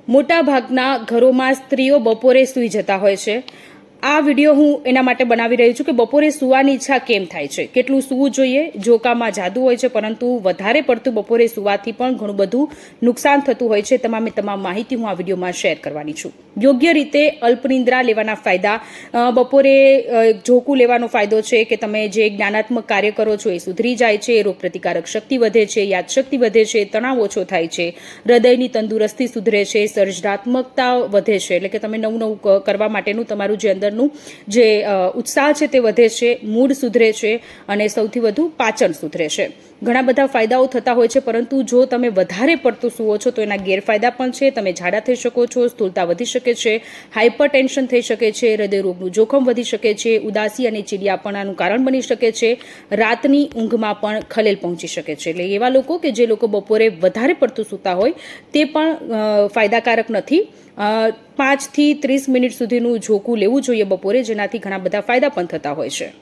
મોટાભાગના ઘરોમાં સ્ત્રીઓ બપોરે સૂઈ જતા હોય છે. આ વિડીયો હું એના માટે બનાવી રહી છું કે બપોરે સૂવાની ઈચ્છા કેમ થાય છે, કેટલું સૂવું જોઈએ. જોકામાં જાદુ હોય છે, પરંતુ વધારે પડતું બપોરે સૂવાથી પણ ઘણું બધું નુકસાન થતું હોય છે. તમામ માહિતી હું આ વિડીયોમાં શેર કરવાની છું. યોગ્ય રીતે અલ્પનિદ્રા લેવાના ફાયદા, બપોરે ઝોકું લેવાનો ફાયદો છે કે તમે જે જ્ઞાનાત્મક કાર્ય કરો છો એ સુધરી જાય છે, રોગપ્રતિકારક શક્તિ વધે છે, યાદશક્તિ વધે છે, તણાવ ઓછો થાય છે, હૃદયની તંદુરસ્તી સુધરે છે, સર્જનાત્મકતા વધે છે, એટલે કે તમે નવું કરવા માટેનું તમારું જે અંદરનું જે ઉત્સાહ છે તે વધે છે, મૂડ સુધરે છે અને સૌથી વધુ પાચન સુધરે છે. ઘણા બધા ફાયદાઓ થતા હોય છે, પરંતુ જો તમે વધારે પડતું સૂવો છો તો એના ગેરફાયદા પણ છે. તમે જાડા થઈ શકો છો, સ્થૂળતા વધી શકે છે, હાઇપર ટેન્શન થઈ શકે છે, હૃદયરોગનું જોખમ વધી શકે છે, ઉદાસી અને ચીડિયાપણાનું કારણ બની શકે છે, રાતની ઊંઘમાં પણ ખલેલ પહોંચી શકે છે. એટલે એવા લોકો કે જે લોકો બપોરે વધારે પડતું સૂતા હોય તે પણ ફાયદાકારક નથી. 5 થી 30 મિનિટ સુધીનું ઝોકું લેવું જોઈએ બપોરે, જેનાથી ઘણા બધા ફાયદા પણ થતા હોય છે.